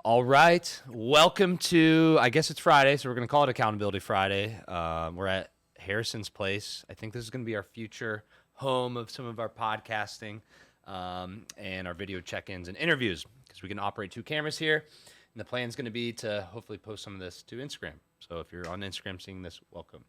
All right. Welcome to, I guess it's Friday, so we're going to call it Accountability Friday. We're at Harrison's place. I think this is going to be our future home of some of our podcasting and our video check-ins and interviews because we can operate two cameras here. And the plan is going to be to hopefully post some of this to Instagram. So if you're on Instagram seeing this, welcome.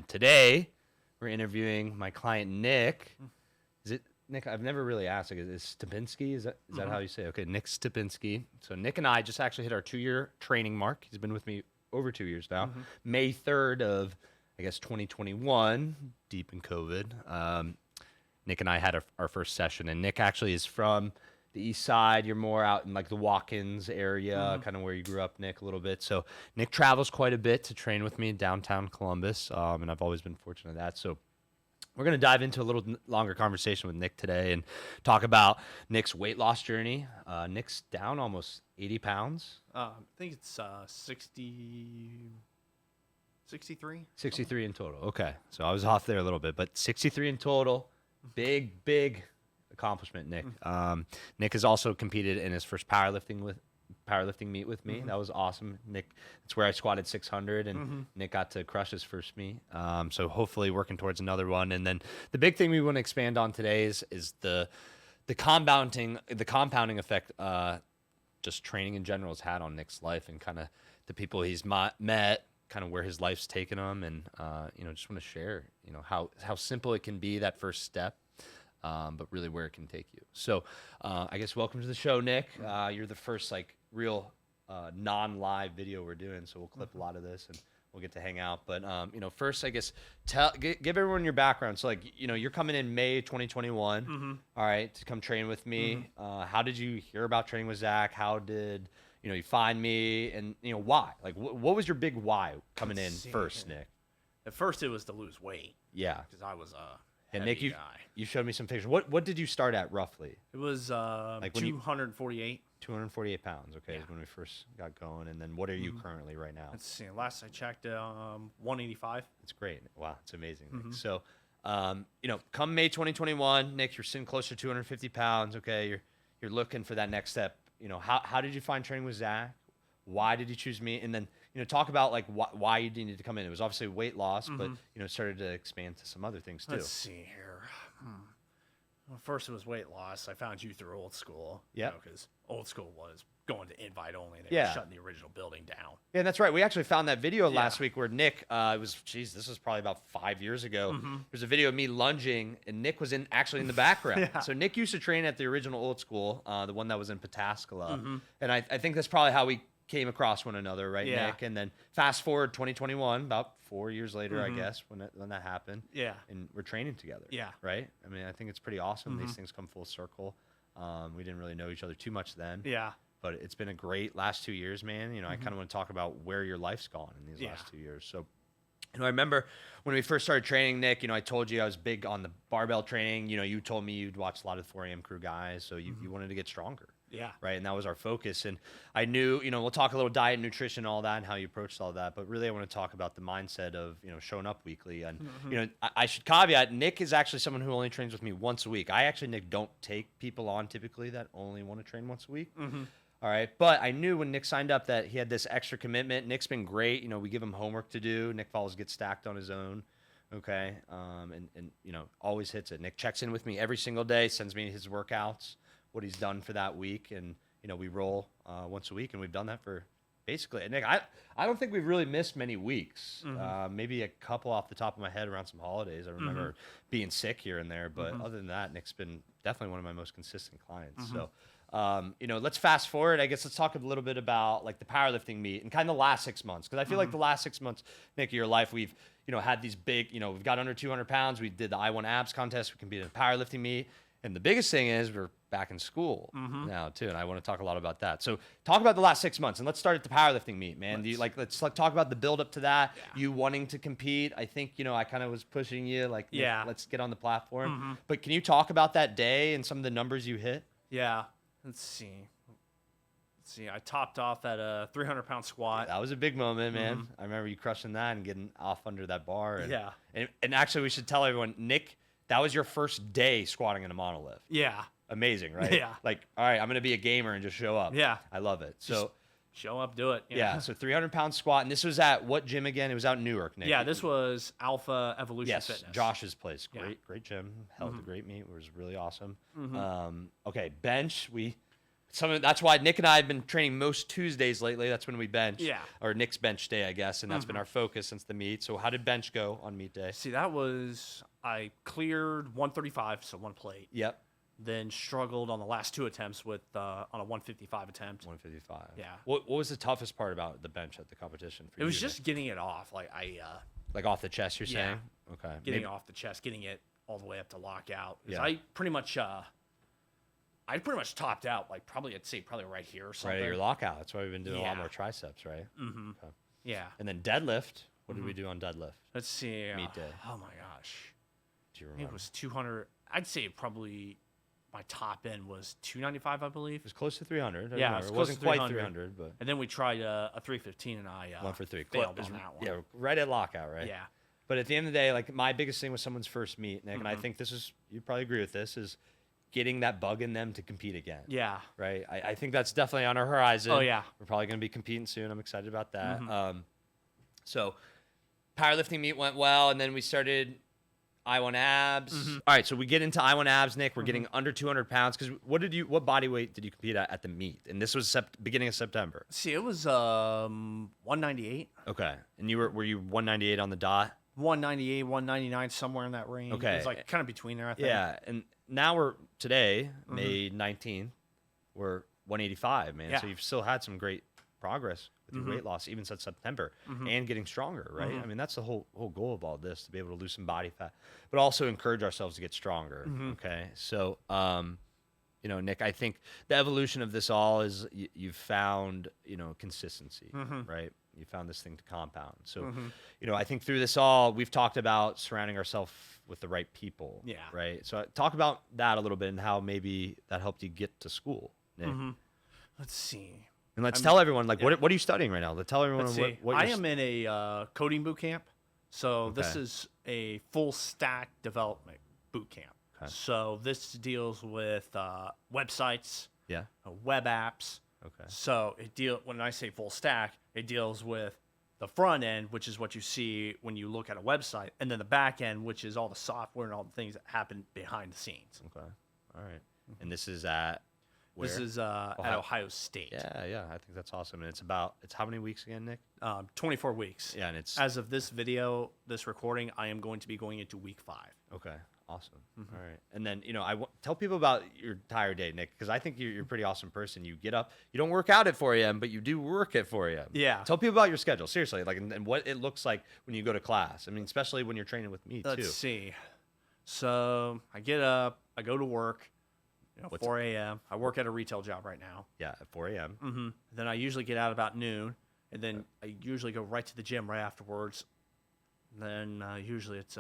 Today, we're interviewing my client, Nick. Is it Nick? I've never really asked. Like, is Stepinski? Is that how you say it? Okay, Nick Stepinski. So Nick and I just actually hit our 2-year training mark. He's been with me over 2 years now. May 3rd of, I guess, 2021, deep in COVID. Nick and I had our first session, and Nick actually is from the east side. You're more out in like the Watkins area, kind of where you grew up, Nick, a little bit. So Nick travels quite a bit to train with me in downtown Columbus, and I've always been fortunate at that. So we're going to dive into a little longer conversation with Nick today and talk about Nick's weight loss journey. Nick's down almost 80 pounds. I think it's 63. 63 in total. Okay. So I was off there a little bit, but 63 in total. Big accomplishment, Nick. Nick has also competed in his first powerlifting meet with me. That was awesome. Nick, that's where I squatted 600, and Nick got to crush his first meet. So hopefully working towards another one. And then the big thing we want to expand on today is the compounding effect just training in general has had on Nick's life and kind of the people he's met, kind of where his life's taken him, and just want to share how simple it can be, that first step. But really where it can take you. So I guess welcome to the show, Nick. You're the first real non-live video we're doing, so we'll clip a lot of this and we'll get to hang out. But first, I guess give everyone your background. So you're coming in May 2021, all right, to come train with me. How did you hear about training with Zach? How did you find me, and why? Like what was your big why coming in first, Nick? At first, it was to lose weight. Yeah, because I was and Nick, you showed me some pictures. What did you start at roughly? It was 248. 248 pounds. Okay, is when we first got going. And then what are you currently right now? Let's see. Last I checked, 185. That's great. Wow, it's amazing. Nick. So, come May 2021, Nick, you're sitting closer to 250 pounds. Okay, you're looking for that next step. How did you find training with Zach? Why did you choose me? And then talk about why you needed to come in. It was obviously weight loss, but started to expand to some other things too. Let's see here. Well, first it was weight loss. I found you through Old School. Yeah, because Old School was going to invite only, and they were shutting the original building down. Yeah, that's right. We actually found that video last week where Nick, this was probably about 5 years ago. There's a video of me lunging, and Nick was actually in the background. So Nick used to train at the original Old School, the one that was in Pataskala, and I think that's probably how we came across one another, right, Nick? And then fast forward 2021, about 4 years later, I guess, when that happened. Yeah. And we're training together. Yeah. Right? I mean, I think it's pretty awesome. These things come full circle. We didn't really know each other too much then. Yeah. But it's been a great last 2 years, man. I kind of want to talk about where your life's gone in these last 2 years. So, I remember when we first started training, Nick, I told you I was big on the barbell training. You told me you'd watch a lot of 4 a.m. crew guys, so you wanted to get stronger. Yeah. Right. And that was our focus. And I knew, we'll talk a little diet, nutrition, all that, and how you approached all that. But really, I want to talk about the mindset of, showing up weekly. And, I should caveat, Nick is actually someone who only trains with me once a week. I actually, Nick, don't take people on typically that only want to train once a week. All right. But I knew when Nick signed up that he had this extra commitment. Nick's been great. We give him homework to do. Nick follows get stacked on his own. Okay. And always hits it. Nick checks in with me every single day, sends me his workouts, what he's done for that week, and we roll once a week, and we've done that for basically. And Nick, I don't think we've really missed many weeks. Maybe a couple off the top of my head around some holidays. I remember being sick here and there, but other than that, Nick's been definitely one of my most consistent clients. So, let's fast forward. I guess let's talk a little bit about the powerlifting meet and kind of the last 6 months, because I feel like the last 6 months, Nick, of your life, we've had these big. We've got under 200 pounds. We did the I-1 abs contest. We competed in a powerlifting meet. And the biggest thing is we're back in school now too, and I want to talk a lot about that. So talk about the last 6 months, and let's start at the powerlifting meet, man. Let's talk about the build up to that. Yeah. You wanting to compete. I think I kind of was pushing you, let's get on the platform. But can you talk about that day and some of the numbers you hit? Yeah. Let's see. I topped off at a 300-pound squat. That was a big moment, man. I remember you crushing that and getting off under that bar. And actually, we should tell everyone, Nick, that was your first day squatting in a monolift. Yeah. amazing, right? Yeah. Like, all right, I'm gonna be a gamer and just show up. Yeah. I love it. So. Just show up, do it. Yeah, so 300-pound squat, and this was at what gym again? It was out in Newark, Nick. Yeah, this was Alpha Evolution yes, Fitness. Josh's place. Yeah. Great gym. Held a great meet. It was really awesome. Mm-hmm. Okay, bench. That's why Nick and I have been training most Tuesdays lately. That's when we bench. Yeah. Or Nick's bench day, I guess, and that's been our focus since the meet. So how did bench go on meet day? See, I cleared 135, so one plate. Yep. Then struggled on the last 2 attempts on a 155 attempt. 155. Yeah. What was the toughest part about the bench at the competition for you? It was just getting it off. Like like off the chest, you're saying? Okay. getting it off the chest, getting it all the way up to lockout. 'Cause Yeah. I pretty much topped out. Like I'd say right here or something. Right at your lockout. That's why we've been doing a lot Yeah. more triceps, right? Mm-hmm. Okay. Yeah. And then deadlift. What did we do on deadlift? Let's see. Meet day. Oh my gosh. Do you I think remember? it was 200. I'd say probably my top end was 295, I believe. It was close to 300. I Yeah, remember. it It was wasn't close to quite 300. 300, but And then we tried a 315, and I 1 for 3. failed It was- on that one. Yeah, right at lockout, right? Yeah. But at the end of the day, like my biggest thing with someone's first meet, Nick, and I Mhm. think you probably agree with this, is getting that bug in them to compete again. Yeah. Right? I think that's definitely on our horizon. Oh, yeah. We're probably going to be competing soon. I'm excited about that. Mhm. So powerlifting meet went well, and then we started I1 abs. Mhm. All right, so we get into I1 abs, Nick. We're getting under 200 pounds. Because what body weight did you compete at the meet? And this was beginning of September. See, it was 198, Okay. And were you 198 on the dot? 198, 199, somewhere in that range. Okay. It was like kind of between there, I think. Yeah. And now we're today, May 19th, we're 185, man. Yeah. So you've still had some great progress with your Mhm. weight loss, even since September, Mhm. and getting stronger, right? Mhm. I mean, that's the whole goal of all this, to be able to lose some body fat, but also encourage ourselves to get stronger. Mhm. Okay. So, Nick, I think the evolution of this all is you've found, consistency, Mhm. right? You found this thing to compound. So, Mhm. I think through this all, we've talked about surrounding ourselves with the right people. Yeah. Right. So talk about that a little bit and how maybe that helped you get to school, Nick. Mhm. Let's see. And let's tell everyone, like, yeah. what are you studying right now? Let's tell everyone Let's see. what I you're am in a coding boot camp. So this Okay. is a full stack development boot camp. Okay. So this deals with websites, Yeah. web apps. Okay. So when I say full stack, it deals with the front end, which is what you see when you look at a website, and then the back end, which is all the software and all the things that happen behind the scenes. Okay. All right. And this is at where? This is at Ohio State. Yeah. I think that's awesome. And it's how many weeks again, Nick? 24 weeks. Yeah. And it's As of this recording, I am going to be going into week 5. okay. Awesome. All right. And then, tell people about your entire day, Nick, because I think you're a pretty awesome person. You get up, you don't work out at 4 a.m., but you do work at 4 a.m. Yeah. Tell people about your schedule, seriously, like, and what it looks like when you go to class. I mean, especially when you're training with me, Let's too. see. So I get up, I go to work, 4 a.m. I work at a retail job right now. Yeah, at 4 a.m. Mm-hmm. Then I usually get out about noon, and then I usually go right to the gym right afterwards. And then usually it's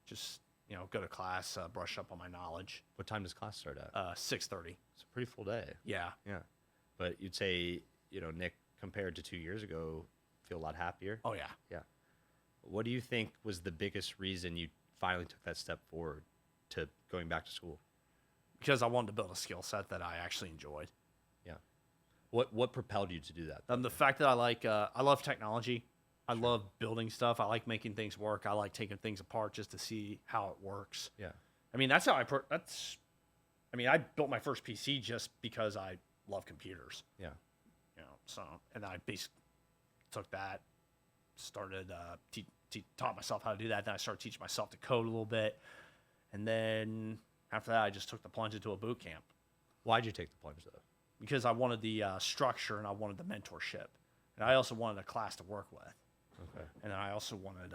just go to class, brush up on my knowledge. What time does class start at? 6:30. It's a pretty full day. Yeah. Yeah. But you'd say, Nick, compared to 2 years ago, feel a lot happier. Oh yeah. Yeah. What do you think was the biggest reason you finally took that step forward to going back to school? Because I wanted to build a skill set that I actually enjoyed. Yeah. What propelled you to do that? The fact that I love technology. I love building stuff. I like making things work. I like taking things apart just to see how it works. Yeah. I mean, that's how I built my first PC just because I love computers. Yeah. And I basically took that, started taught myself how to do that. Then I started teaching myself to code a little bit, and then after that, I just took the plunge into a boot camp Why'd you take the plunge, though? because I wanted the structure and I wanted the mentorship, and I also wanted a class to work with, Okay. and I also wanted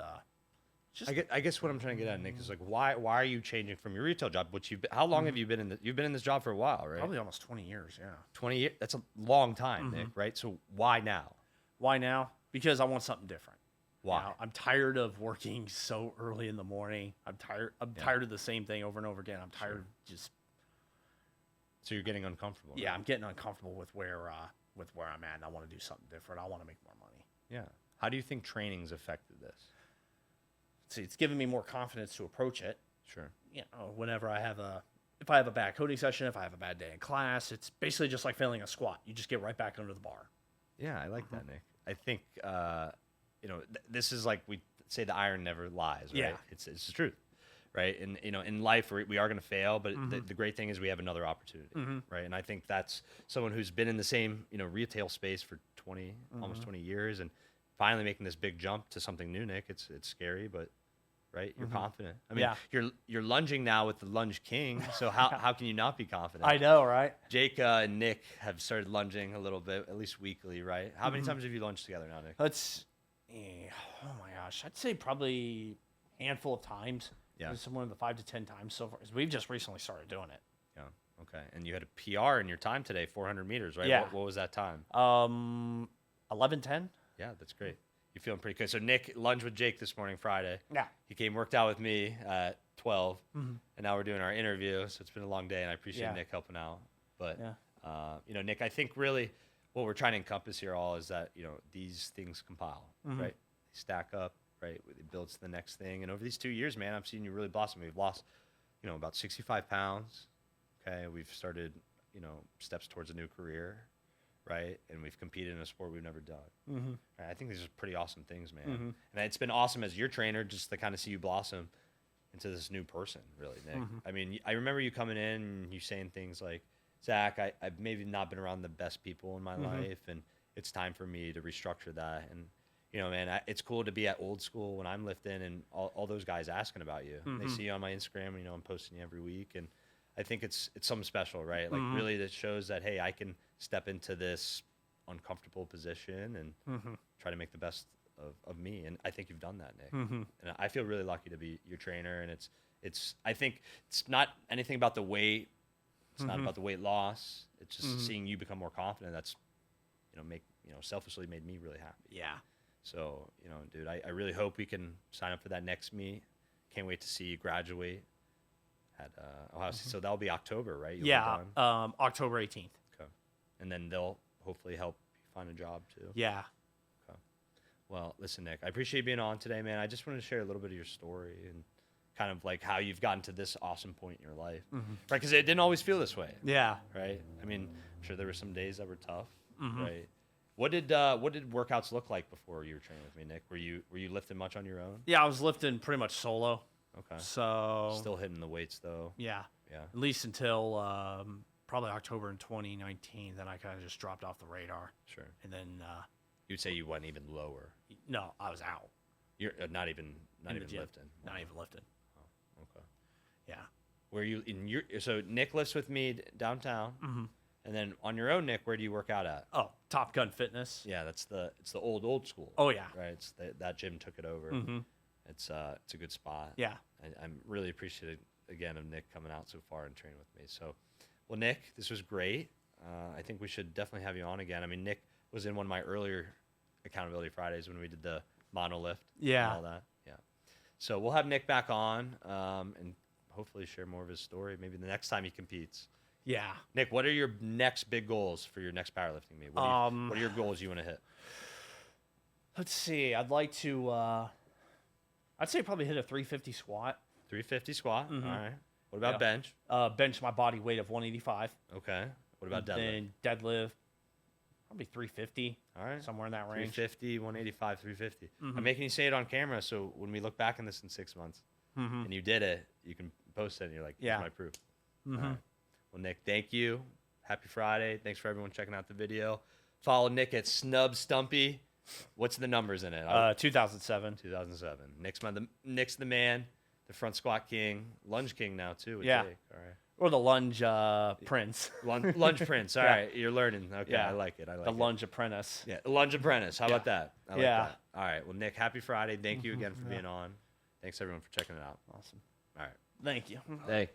I guess what I'm trying to get at, Nick, is like, why are you changing from your retail job? How long have you been in you've been in this job for a while, right? probably almost 20 years. Yeah. 20 years. That's a long time, Nick, right? So why now? Why now? Because I want something different. Why? I'm tired of working so early in the morning. I'm tired of the same thing over and over again. I'm tired of just. So you're getting uncomfortable. Yeah, right? I'm getting uncomfortable with where I'm at, and I want to do something different. I want to make more money. Yeah. How do you think training's affected this? See, it's given me more confidence to approach it. Sure. Whenever I have if I have a bad coding session, if I have a bad day in class, it's basically just like failing a squat. You just get right back under the bar. Yeah, I like that, Nick. I think this is like we say the iron never lies, right? Yeah. It's the truth, right? And in life we are going to fail, but the great thing is we have another opportunity, right? And I think that's someone who's been in the same retail space for 20 almost 20 years and finally making this big jump to something new, Nick. It's scary, but right, you're confident. I mean, you're lunging now with the Lunge King, so how can you not be confident? I know, right? Jake and Nick have started lunging a little bit, at least weekly, right? How many times have you lunged together now, Nick? Oh my gosh, I'd say probably a handful of times. Yeah. Somewhere in the 5 to 10 times so far. We've just recently started doing it. Yeah. Okay. And you had a PR in your time today, 400 meters, right? Yeah. What was that time? 11:10. Yeah, that's great. You're feeling pretty good. So Nick lunged with Jake this morning, Friday. Yeah. He came worked out with me at 12, and now we're doing our interview. So it's been a long day, and I appreciate Nick helping out. But Nick, I think really what we're trying to encompass here all is that these things compile, right? They stack up, right? It builds to the next thing. And over these 2 years, man, I've seen you really blossom. We've lost, about 65 pounds. Okay, we've started, steps towards a new career, right? And we've competed in a sport we've never done. Right? I think these are pretty awesome things, man. And it's been awesome as your trainer just to kind of see you blossom into this new person, really, Nick. I mean, I remember you coming in and you saying things like, Zach, I've maybe not been around the best people in my life, and it's time for me to restructure that. And man, it's cool to be at Old School when I'm lifting and all those guys asking about you. They see you on my Instagram, and I'm posting you every week, and I think it's something special, right? Like really that shows that, hey, I can step into this uncomfortable position and try to make the best of me. And I think you've done that, Nick. And I feel really lucky to be your trainer. And I think it's not anything about the weight. It's not about the weight loss. It's just seeing you become more confident. That's, selfishly made me really happy. Yeah. So, dude, I really hope we can sign up for that next meet. Can't wait to see you graduate at Ohio State. So that'll be October, right? You'll be done? October 18th. Okay. And then they'll hopefully help you find a job too. Yeah. Okay. Well, listen, Nick, I appreciate you being on today, man. I just wanted to share a little bit of your story and kind of like how you've gotten to this awesome point in your life, right? Because it didn't always feel this way. Yeah. Right. I mean, I'm sure there were some days that were tough, right? What did workouts look like before you were training with me, Nick? Were you lifting much on your own? Yeah, I was lifting pretty much solo. Okay. So still hitting the weights though. Yeah. Yeah. At least until probably October in 2019. Then I kind of just dropped off the radar. Sure. And then you'd say you went even lower. No, I was out. You're not even lifting. Not even lifting. Oh, okay. Yeah. Where you so Nick lifts with me downtown, and then on your own, Nick, where do you work out at? Oh, Top Gun Fitness. Yeah, it's the old school. Oh yeah. Right. It's that gym took it over. It's a good spot. Yeah. I'm really appreciative again of Nick coming out so far and training with me. So, well, Nick, this was great. I think we should definitely have you on again. I mean, Nick was in one of my earlier Accountability Fridays when we did the monolift. Yeah. And all that. Yeah. So we'll have Nick back on and hopefully share more of his story. Maybe the next time he competes. Yeah. Nick, what are your next big goals for your next powerlifting meet? What are your goals you want to hit? Let's see. I'd like to. I'd say probably hit a 350 squat. 350 squat. All right. What about bench? Bench my body weight of 185. Okay. What about deadlift? Then deadlift, probably 350. All right. Somewhere in that range. 350, 185, 350. I'm making you say it on camera, so when we look back on this in 6 months and you did it, you can post it and you're like, here's my proof. All right. Well, Nick, thank you. Happy Friday. Thanks for everyone checking out the video. Follow Nick at Snub Stumpy. What's the numbers in it? 2007. 2007. Nick's the man, the front squat king, lunge king now too. With Yeah. Jake. All right. Or the lunge prince. Lunge prince. All right. You're learning. Okay. Yeah. I like it. The lunge apprentice. Yeah. Lunge apprentice. How about that? I like Yeah. that. All right. Well, Nick, happy Friday. Thank you again for being on. Thanks everyone for checking it out. Awesome. All right. Thank you. Hey.